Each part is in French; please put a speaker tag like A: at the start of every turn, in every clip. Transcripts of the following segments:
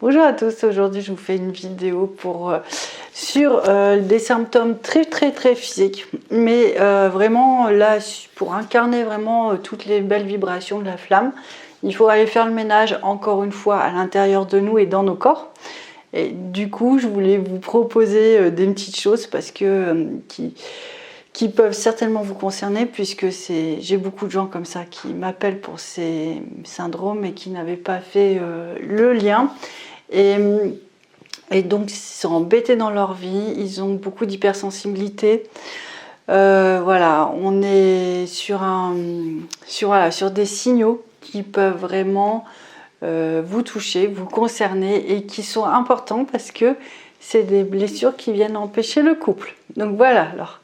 A: Bonjour à tous, aujourd'hui je vous fais une vidéo sur des symptômes très physiques, mais vraiment là pour incarner vraiment toutes les belles vibrations de la flamme, il faut aller faire le ménage encore une fois à l'intérieur de nous et dans nos corps. Et du coup je voulais vous proposer des petites choses parce que qui peuvent certainement vous concerner, puisque j'ai beaucoup de gens comme ça qui m'appellent pour ces syndromes et qui n'avaient pas fait le lien. Et donc ils sont embêtés dans leur vie, ils ont beaucoup d'hypersensibilité. Voilà, on est sur des signaux qui peuvent vraiment vous toucher, vous concerner et qui sont importants parce que c'est des blessures qui viennent empêcher le couple. Donc voilà, alors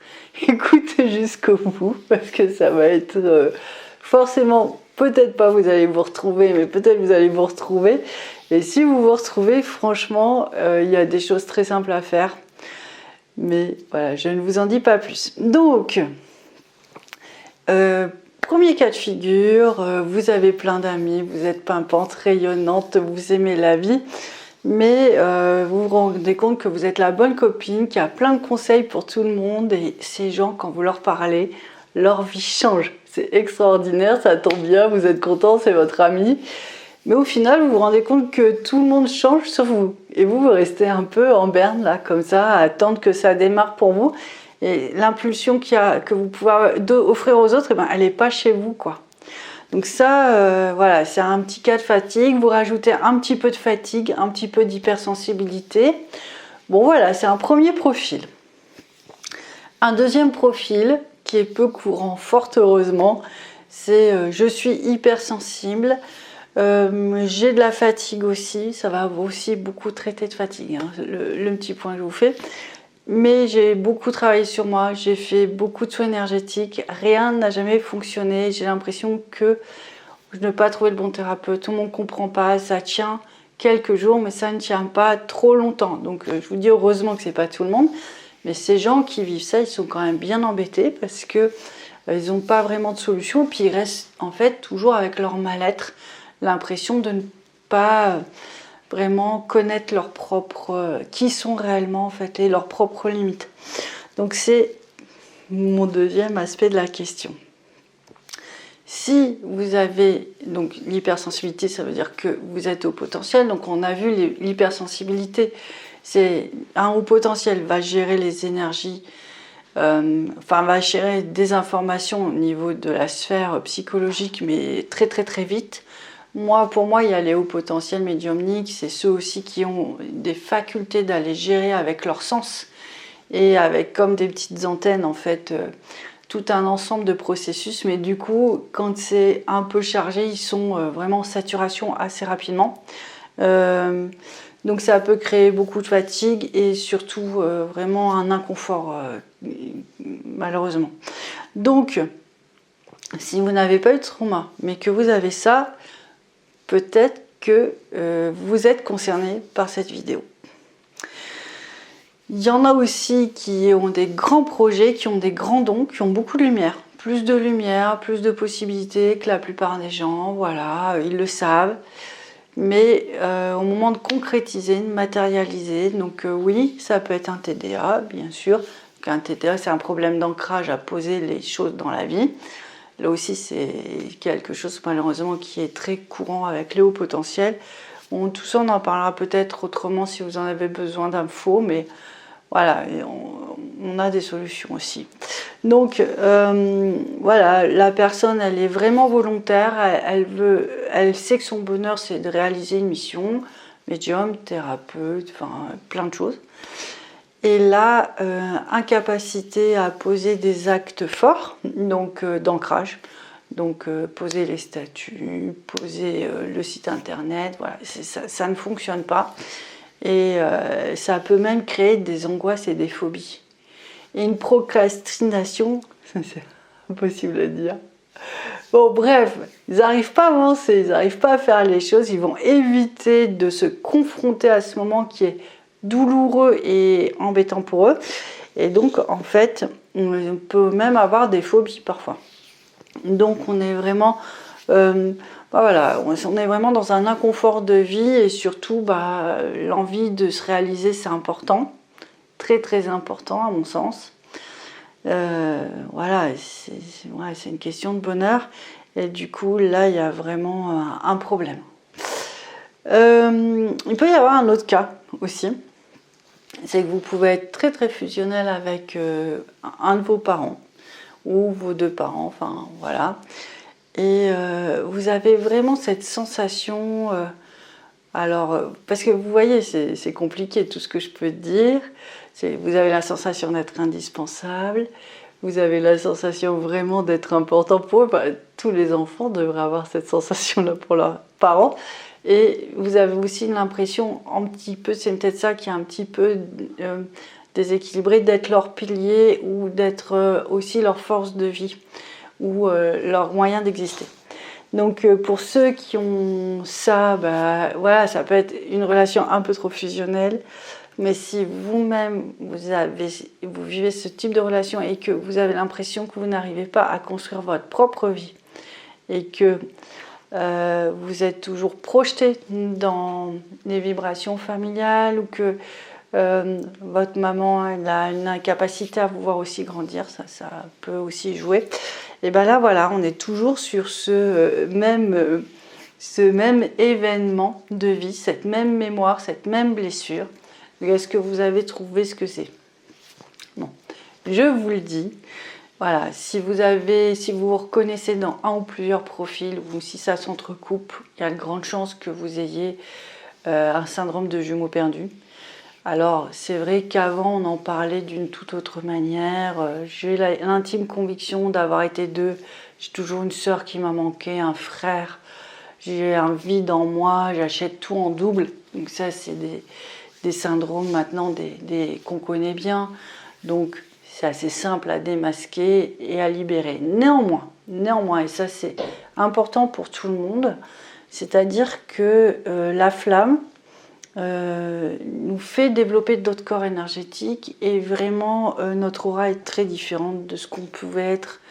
A: écoutez jusqu'au bout parce que ça va être forcément, peut-être pas vous allez vous retrouver, mais peut-être vous allez vous retrouver. Et si vous vous retrouvez, franchement, il y a des choses très simples à faire. Mais voilà, je ne vous en dis pas plus. Donc, premier cas de figure, vous avez plein d'amis, vous êtes pimpante, rayonnante, vous aimez la vie, mais vous vous rendez compte que vous êtes la bonne copine, qui a plein de conseils pour tout le monde, et ces gens, quand vous leur parlez, leur vie change. C'est extraordinaire, ça tombe bien, vous êtes content, c'est votre ami. Mais au final, vous vous rendez compte que tout le monde change sauf vous. Et vous restez un peu en berne, là, comme ça, à attendre que ça démarre pour vous. Et l'impulsion que vous pouvez offrir aux autres, eh ben, elle n'est pas chez vous, quoi. Donc ça, voilà, c'est un petit cas de fatigue. Vous rajoutez un petit peu de fatigue, un petit peu d'hypersensibilité. Bon, voilà, c'est un premier profil. Un deuxième profil, qui est peu courant, fort heureusement, c'est je suis hypersensible. J'ai de la fatigue aussi, ça va aussi beaucoup traiter de fatigue, hein, le petit point que je vous fais. Mais j'ai beaucoup travaillé sur moi, j'ai fait beaucoup de soins énergétiques, rien n'a jamais fonctionné. J'ai l'impression que je n'ai pas trouvé le bon thérapeute, tout le monde ne comprend pas, ça tient quelques jours, mais ça ne tient pas trop longtemps. Donc je vous dis heureusement que c'est pas tout le monde, mais ces gens qui vivent ça, ils sont quand même bien embêtés parce que ils n'ont pas vraiment de solution, puis ils restent en fait toujours avec leur mal-être. L'impression de ne pas vraiment connaître qui sont réellement en fait et leurs propres limites. Donc c'est mon deuxième aspect de la question. Si vous avez donc l'hypersensibilité, ça veut dire que vous êtes au potentiel. Donc on a vu l'hypersensibilité, c'est un haut potentiel va gérer les énergies, va gérer des informations au niveau de la sphère psychologique, mais très vite. Pour moi, il y a les hauts potentiels médiumniques, c'est ceux aussi qui ont des facultés d'aller gérer avec leur sens et avec comme des petites antennes en fait, tout un ensemble de processus. Mais du coup, quand c'est un peu chargé, ils sont vraiment en saturation assez rapidement. Donc ça peut créer beaucoup de fatigue et surtout vraiment un inconfort, malheureusement. Donc, si vous n'avez pas eu de trauma, mais que vous avez ça, peut-être que vous êtes concerné par cette vidéo. Il y en a aussi qui ont des grands projets, qui ont des grands dons, qui ont beaucoup de lumière, plus de possibilités que la plupart des gens, voilà, ils le savent. Mais au moment de concrétiser, de matérialiser, donc oui, ça peut être un TDA, bien sûr. Un TDA, c'est un problème d'ancrage à poser les choses dans la vie. Là aussi, c'est quelque chose malheureusement qui est très courant avec les hauts potentiels. Tout ça, on en parlera peut-être autrement si vous en avez besoin d'infos, mais voilà, on a des solutions aussi. Donc voilà, la personne, elle est vraiment volontaire, elle sait que son bonheur, c'est de réaliser une mission, médium, thérapeute, enfin plein de choses. Et là, incapacité à poser des actes forts, donc d'ancrage, donc poser les statuts, poser le site internet, voilà, ça ne fonctionne pas. Et ça peut même créer des angoisses et des phobies. Et une procrastination, c'est impossible à dire. Bon, bref, ils n'arrivent pas à avancer, ils n'arrivent pas à faire les choses, ils vont éviter de se confronter à ce moment qui est douloureux et embêtant pour eux. Et donc, en fait, on peut même avoir des phobies parfois. Donc, on est vraiment voilà, on est vraiment dans un inconfort de vie et surtout l'envie de se réaliser, c'est important, très très important à mon sens. Voilà, c'est une question de bonheur et du coup là il y a vraiment un problème. Il peut y avoir un autre cas aussi, c'est que vous pouvez être très très fusionnel avec un de vos parents ou vos deux parents, enfin voilà. Et vous avez vraiment cette sensation, parce que vous voyez, c'est compliqué tout ce que je peux dire. Vous avez la sensation d'être indispensable, vous avez la sensation vraiment d'être important pour eux. Tous les enfants devraient avoir cette sensation-là pour leurs parents. Et vous avez aussi l'impression, un petit peu, c'est peut-être ça qui est un petit peu déséquilibré, d'être leur pilier ou d'être aussi leur force de vie ou leur moyen d'exister. Donc pour ceux qui ont ça, voilà, ça peut être une relation un peu trop fusionnelle, mais si vous-même vous vivez ce type de relation et que vous avez l'impression que vous n'arrivez pas à construire votre propre vie et que vous êtes toujours projeté dans les vibrations familiales ou que votre maman elle a une incapacité à vous voir aussi grandir, ça peut aussi jouer. Et bien là voilà, on est toujours sur ce même événement de vie, cette même mémoire, cette même blessure. Est-ce que vous avez trouvé ce que c'est? Bon, je vous le dis. Voilà, si vous vous reconnaissez dans un ou plusieurs profils ou si ça s'entrecoupe, il y a de grandes chances que vous ayez un syndrome de jumeaux perdus. Alors, c'est vrai qu'avant, on en parlait d'une toute autre manière. J'ai l'intime conviction d'avoir été deux. J'ai toujours une sœur qui m'a manqué, un frère. J'ai un vide en moi, j'achète tout en double. Donc ça, c'est des syndromes maintenant qu'on connaît bien. Donc, c'est assez simple à démasquer et à libérer. Néanmoins, et ça c'est important pour tout le monde, c'est-à-dire que la flamme nous fait développer d'autres corps énergétiques et vraiment notre aura est très différente de ce qu'on pouvait être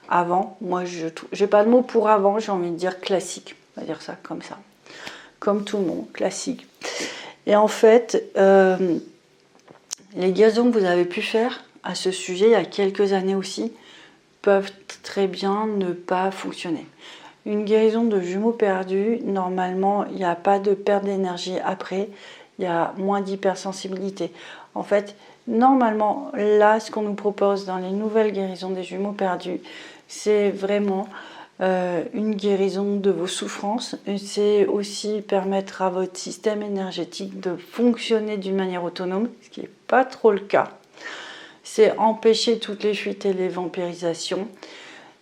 A: avant. Moi, je n'ai pas de mot pour avant, j'ai envie de dire classique, on va dire ça, comme tout le monde, classique. Et en fait, les guérisons que vous avez pu faire à ce sujet il y a quelques années aussi peuvent très bien ne pas fonctionner. Une guérison de jumeaux perdus, normalement, il n'y a pas de perte d'énergie après, il y a moins d'hypersensibilité. En fait, normalement, là, ce qu'on nous propose dans les nouvelles guérisons des jumeaux perdus, c'est vraiment une guérison de vos souffrances. C'est aussi permettre à votre système énergétique de fonctionner d'une manière autonome, ce qui n'est pas trop le cas. C'est empêcher toutes les fuites et les vampirisations.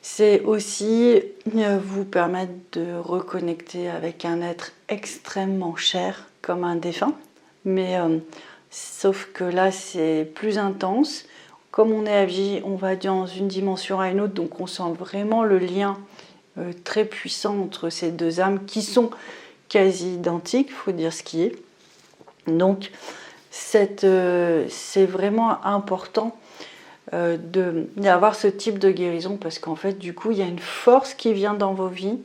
A: C'est aussi vous permettre de reconnecter avec un être extrêmement cher, comme un défunt. Mais sauf que là, c'est plus intense. Comme on est à vie, on va dans une dimension à une autre, donc on sent vraiment le lien très puissant entre ces deux âmes qui sont quasi identiques, il faut dire ce qui est. Donc, c'est vraiment important d'avoir ce type de guérison parce qu'en fait, du coup, il y a une force qui vient dans vos vies,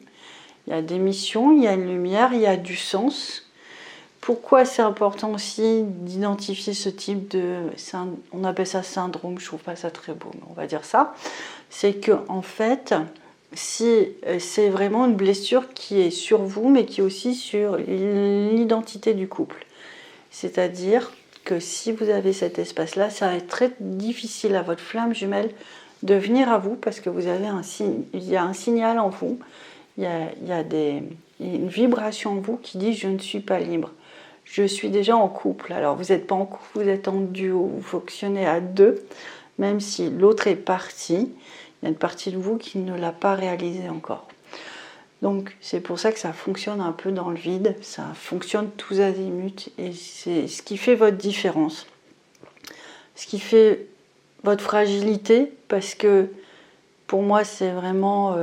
A: il y a des missions, il y a une lumière, il y a du sens. Pourquoi c'est important aussi d'identifier ce type de... On appelle ça syndrome, je trouve pas ça très beau, mais on va dire ça. C'est que en fait, si c'est vraiment une blessure qui est sur vous, mais qui est aussi sur l'identité du couple. C'est-à-dire que si vous avez cet espace-là, ça va être très difficile à votre flamme jumelle de venir à vous parce que vous avez il y a un signal en vous, il y a une vibration en vous qui dit « je ne suis pas libre ». Je suis déjà en couple. Alors, vous n'êtes pas en couple, vous êtes en duo, vous fonctionnez à deux, même si l'autre est parti, il y a une partie de vous qui ne l'a pas réalisé encore. Donc, c'est pour ça que ça fonctionne un peu dans le vide, ça fonctionne tous azimuts, et c'est ce qui fait votre différence. Ce qui fait votre fragilité, parce que pour moi, c'est vraiment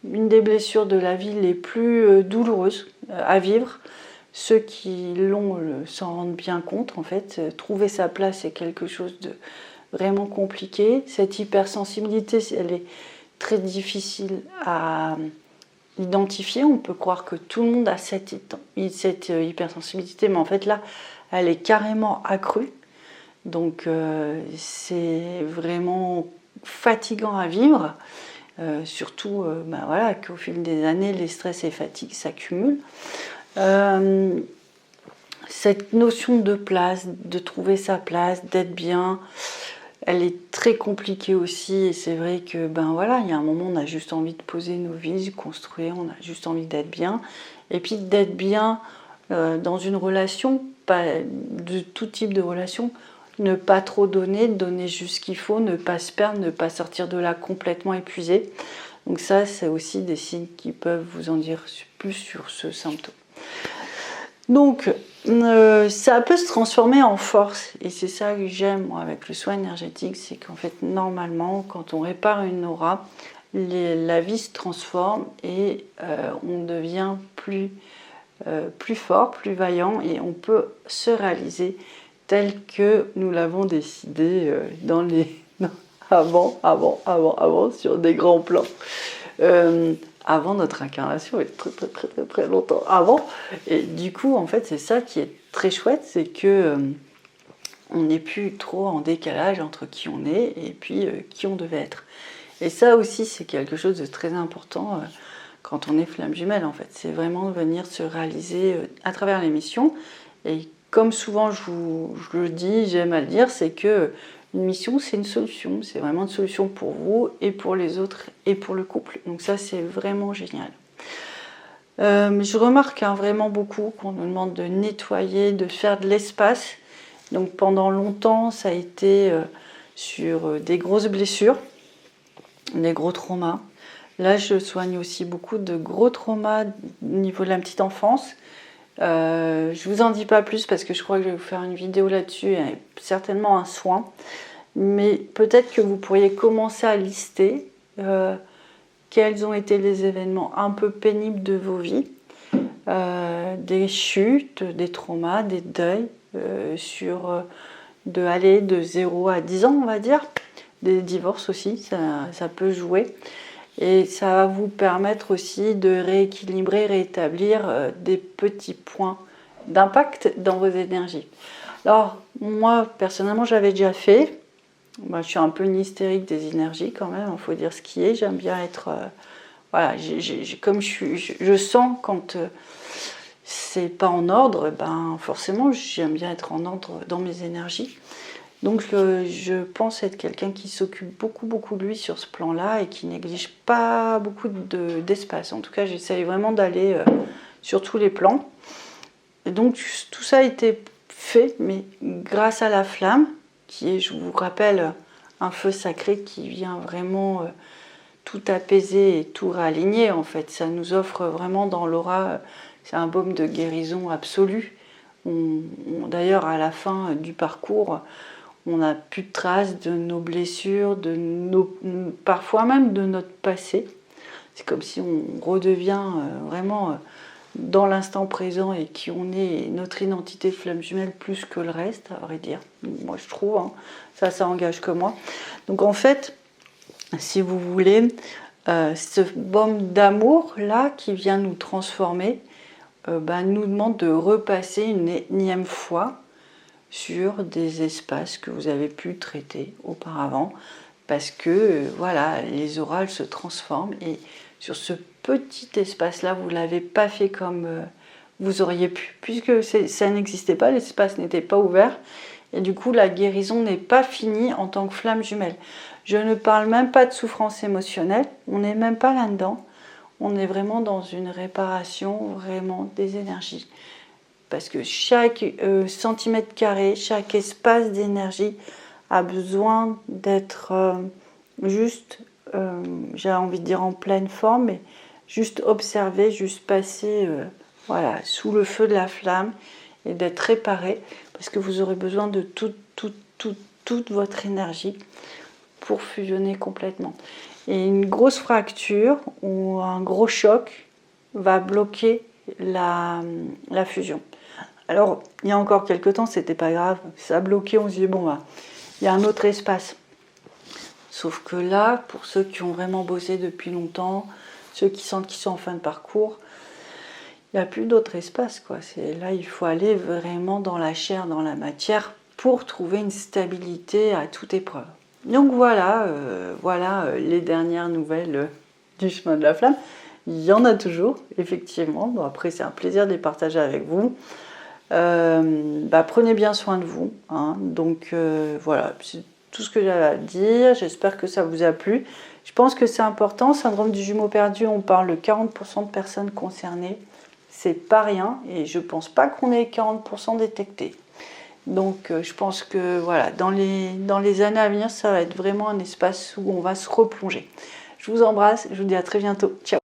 A: une des blessures de la vie les plus douloureuses à vivre. Ceux qui l'ont s'en rendent bien compte, en fait. Trouver sa place est quelque chose de vraiment compliqué. Cette hypersensibilité, elle est très difficile à identifiée. On peut croire que tout le monde a cette hypersensibilité, mais en fait là, elle est carrément accrue. Donc c'est vraiment fatigant à vivre, surtout voilà, qu'au fil des années, les stress et fatigues s'accumulent. Cette notion de place, de trouver sa place, d'être bien, elle est très compliquée aussi. Et c'est vrai que voilà, il y a un moment, on a juste envie de poser nos vies, de construire, on a juste envie d'être bien. Et puis d'être bien dans une relation, pas de tout type de relation, ne pas trop donner juste ce qu'il faut, ne pas se perdre, ne pas sortir de là complètement épuisé. Donc ça, c'est aussi des signes qui peuvent vous en dire plus sur ce symptôme. Donc, ça peut se transformer en force. Et c'est ça que j'aime, moi, avec le soin énergétique, c'est qu'en fait, normalement, quand on répare une aura, la vie se transforme et on devient plus fort, plus vaillant, et on peut se réaliser tel que nous l'avons décidé avant, sur des grands plans. Avant notre incarnation, et très longtemps avant. Et du coup, en fait, c'est ça qui est très chouette, c'est que on n'est plus trop en décalage entre qui on est et puis qui on devait être. Et ça aussi, c'est quelque chose de très important quand on est flamme jumelle, en fait. C'est vraiment de venir se réaliser à travers l'émission. Et comme souvent je le dis, j'aime à le dire, c'est que une mission, c'est une solution. C'est vraiment une solution pour vous et pour les autres et pour le couple. Donc ça, c'est vraiment génial. Je remarque vraiment beaucoup qu'on nous demande de nettoyer, de faire de l'espace. Donc pendant longtemps, ça a été sur des grosses blessures, des gros traumas. Là, je soigne aussi beaucoup de gros traumas au niveau de la petite enfance. Je vous en dis pas plus parce que je crois que je vais vous faire une vidéo là-dessus et certainement un soin. Mais peut-être que vous pourriez commencer à lister quels ont été les événements un peu pénibles de vos vies, des chutes, des traumas, des deuils, de 0 à 10 ans, on va dire. Des divorces aussi, ça peut jouer. Et ça va vous permettre aussi de rééquilibrer, rétablir des petits points d'impact dans vos énergies. Alors, moi, personnellement, j'avais déjà fait. Je suis un peu une hystérique des énergies quand même, il faut dire ce qui est. J'aime bien être... voilà, comme je sens quand c'est pas en ordre, forcément, j'aime bien être en ordre dans mes énergies. Donc je pense être quelqu'un qui s'occupe beaucoup de lui sur ce plan-là et qui néglige pas beaucoup d'espace. En tout cas, j'essaye vraiment d'aller sur tous les plans. Et donc tout ça a été fait, mais grâce à la flamme, qui est, je vous rappelle, un feu sacré qui vient vraiment tout apaiser et tout réaligner. En fait, ça nous offre vraiment dans l'aura, c'est un baume de guérison absolue. D'ailleurs, à la fin du parcours, on n'a plus de traces de nos blessures, parfois même de notre passé. C'est comme si on redevient vraiment dans l'instant présent et qui on est, notre identité flamme jumelle plus que le reste, à vrai dire. Moi, je trouve, ça engage que moi. Donc en fait, si vous voulez, ce baume d'amour là qui vient nous transformer, nous demande de repasser une énième fois sur des espaces que vous avez pu traiter auparavant, parce que voilà, les orales se transforment et sur ce petit espace-là, vous ne l'avez pas fait comme vous auriez pu, puisque ça n'existait pas, l'espace n'était pas ouvert, et du coup la guérison n'est pas finie en tant que flamme jumelle. Je ne parle même pas de souffrance émotionnelle, on n'est même pas là-dedans, on est vraiment dans une réparation vraiment des énergies. Parce que chaque centimètre carré, chaque espace d'énergie a besoin d'être juste, j'ai envie de dire en pleine forme, mais juste observé, juste passé voilà, sous le feu de la flamme et d'être réparé, parce que vous aurez besoin de toute votre énergie pour fusionner complètement. Et une grosse fracture ou un gros choc va bloquer la fusion. Alors, il y a encore quelques temps, c'était pas grave, ça a bloqué, on se dit bon, il y a un autre espace. Sauf que là, pour ceux qui ont vraiment bossé depuis longtemps, ceux qui sentent qu'ils sont en fin de parcours, il n'y a plus d'autre espace, quoi. Là, il faut aller vraiment dans la chair, dans la matière, pour trouver une stabilité à toute épreuve. Donc voilà, les dernières nouvelles du chemin de la flamme. Il y en a toujours, effectivement. Bon, après, c'est un plaisir de les partager avec vous. Prenez bien soin de vous. Hein. Donc voilà, c'est tout ce que j'avais à dire. J'espère que ça vous a plu. Je pense que c'est important. Syndrome du jumeau perdu, on parle de 40% de personnes concernées. C'est pas rien et je pense pas qu'on ait 40% détectés. Donc je pense que voilà, dans les années à venir, ça va être vraiment un espace où on va se replonger. Je vous embrasse, je vous dis à très bientôt. Ciao!